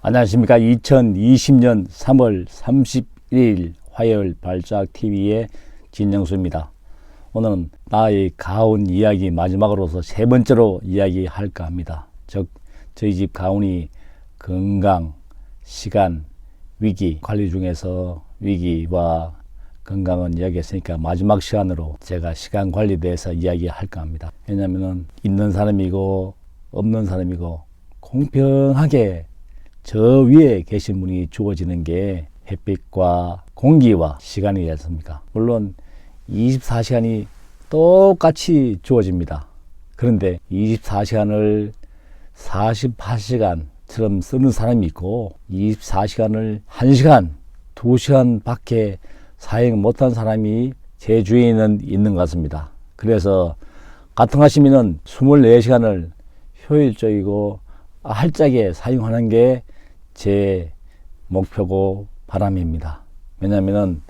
안녕하십니까. 2020년 3월 31일 화요일 발작TV의 진영수입니다. 오늘은 나의 가훈 이야기 마지막으로서 세 번째로 이야기할까 합니다. 즉 저희 집 가훈이 건강, 시간, 위기 관리 중에서 위기와 건강은 이야기했으니까 마지막 시간으로 제가 시간 관리에 대해서 이야기할까 합니다. 왜냐하면 있는 사람이고 없는 사람이고 공평하게 저 위에 계신 분이 주어지는 게 햇빛과 공기와 시간이지 않습니까? 물론 24시간이 똑같이 주어집니다. 그런데 24시간을 48시간처럼 쓰는 사람이 있고 24시간을 1시간, 2시간 밖에 사용 못한 사람이 제 주위에는 있는 것 같습니다. 그래서 가능하시면 24시간을 효율적이고 활짝에 사용하는 게 제 목표고 바람입니다. 왜냐하면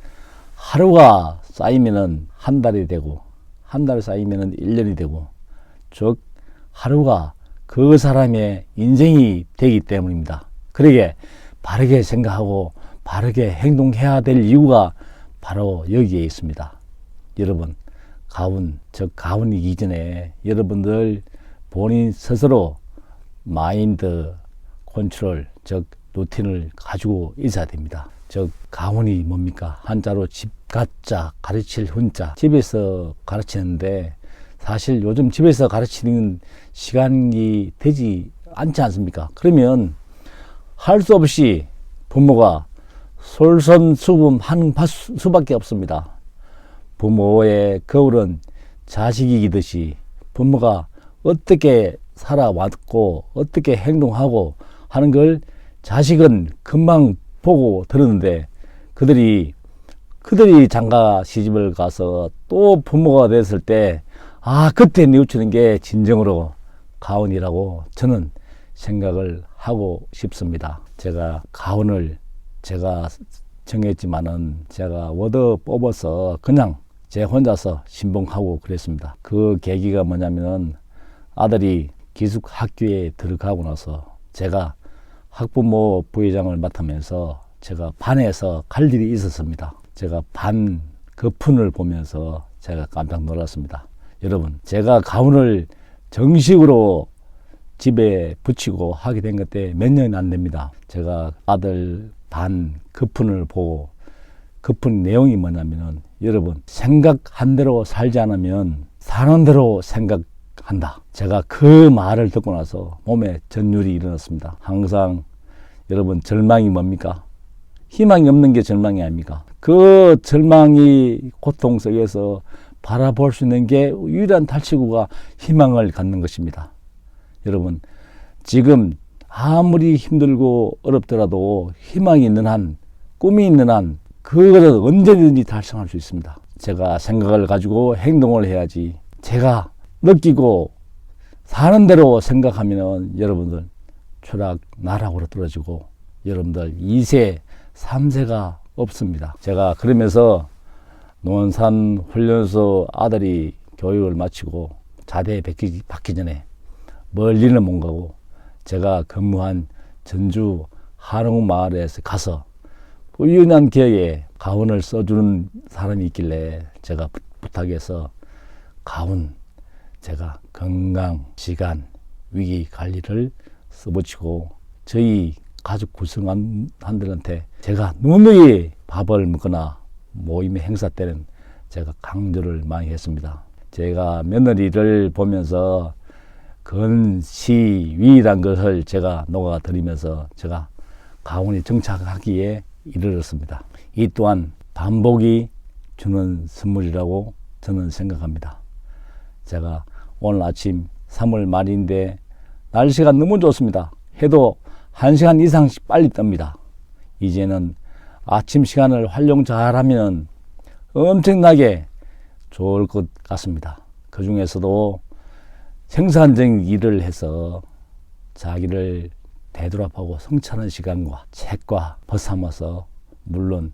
하루가 쌓이면은 한 달이 되고 한 달 쌓이면은 1년이 되고 즉 하루가 그 사람의 인생이 되기 때문입니다. 그러게 바르게 생각하고 바르게 행동해야 될 이유가 바로 여기에 있습니다. 여러분 가훈, 즉 가훈이기 전에 여러분들 본인 스스로 마인드 컨트롤, 즉 루틴을 가지고 있어야 됩니다. 즉 가훈이 뭡니까? 한자로 집 가자 가르칠 훈자. 집에서 가르치는데 사실 요즘 집에서 가르치는 시간이 되지 않지 않습니까? 그러면 할 수 없이 부모가 솔선수범하는 수밖에 없습니다. 부모의 거울은 자식이기듯이 부모가 어떻게 살아왔고 어떻게 행동하고 하는 걸 자식은 금방 보고 들었는데 그들이 장가 시집을 가서 또 부모가 됐을 때 그때 뉘우치는 게 진정으로 가훈이라고 저는 생각을 하고 싶습니다. 제가 가훈을 제가 정했지만은 제가 얻어 뽑아서 그냥 제 혼자서 신봉하고 그랬습니다. 그 계기가 뭐냐면은 아들이 기숙학교에 들어가고 나서 제가 학부모 부회장을 맡으면서 제가 반에서 갈 일이 있었습니다. 제가 반 거푼을 보면서 제가 깜짝 놀랐습니다. 여러분 제가 가훈을 정식으로 집에 붙이고 하게 된 것 때 몇 년이 안 됩니다. 제가 아들 반 거푼을 보고 거푼 내용이 뭐냐면은 여러분 생각한 대로 살지 않으면 사는 대로 생각한다. 제가 그 말을 듣고 나서 몸에 전율이 일어났습니다. 항상 여러분 절망이 뭡니까? 희망이 없는 게 절망이 아닙니까? 그 절망이 고통 속에서 바라볼 수 있는 게 유일한 탈출구가 희망을 갖는 것입니다. 여러분 지금 아무리 힘들고 어렵더라도 희망이 있는 한, 꿈이 있는 한 그것을 언제든지 달성할 수 있습니다. 제가 생각을 가지고 행동을 해야지 제가 느끼고 사는 대로 생각하면 여러분들 추락 나락으로 떨어지고 여러분들 2세 3세가 없습니다. 제가 그러면서 논산훈련소 아들이 교육을 마치고 자대에 받기 전에 멀리는 못 가고 제가 근무한 전주 한옥마을에서 가서 우연한 기회에 가훈을 써주는 사람이 있길래 제가 부탁해서 가훈 제가 건강, 시간, 위기 관리를 써붙이고 저희 가족 구성원들한테 제가 누누이 밥을 먹거나 모임의 행사 때는 제가 강조를 많이 했습니다. 제가 며느리를 보면서 건시위란 것을 제가 녹아드리면서 제가 가훈이 정착하기에 이르렀습니다. 이 또한 반복이 주는 선물이라고 저는 생각합니다. 제가 오늘 아침 3월 말인데 날씨가 너무 좋습니다. 해도 1시간 이상씩 빨리 뜹니다. 이제는 아침 시간을 활용 잘하면 엄청나게 좋을 것 같습니다. 그 중에서도 생산적인 일을 해서 자기를 되돌아보고 성찰하는 시간과 책과 벗삼아서 물론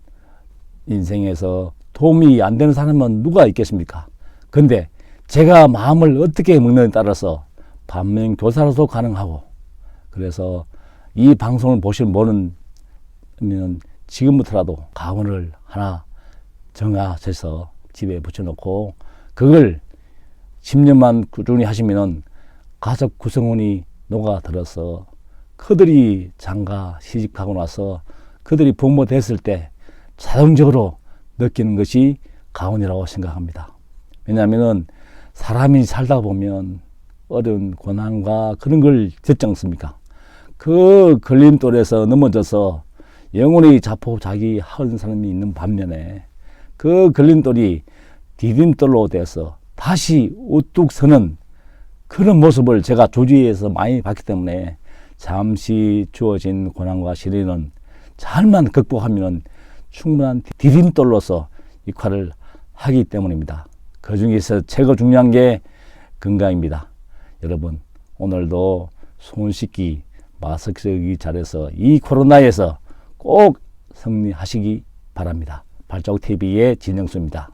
인생에서 도움이 안 되는 사람은 누가 있겠습니까? 근데 제가 마음을 어떻게 먹느냐에 따라서 반면교사로도 가능하고 그래서 이 방송을 보실 모르면 지금부터라도 가원을 하나 정하셔서 집에 붙여놓고 그걸 10년만 꾸준히 하시면은 가족 구성원이 녹아들어서 그들이 장가 시집가고 나서 그들이 부모 됐을 때 자동적으로 느끼는 것이 가온이라고 생각합니다. 왜냐하면 사람이 살다 보면 어려운 고난과 그런 걸 겪지 않습니까? 그 걸림돌에서 넘어져서 영혼의 자포자기하는 사람이 있는 반면에 그 걸림돌이 디딤돌로 돼서 다시 우뚝 서는 그런 모습을 제가 조지에서 많이 봤기 때문에 잠시 주어진 고난과 시련은 잘만 극복하면 충분한 디딤돌로서 역할을 하기 때문입니다. 그 중에서 최고 중요한 게 건강입니다. 여러분 오늘도 손 씻기, 마스크 쓰기 잘해서 이 코로나에서 꼭 승리하시기 바랍니다. 발자국TV의 진영수입니다.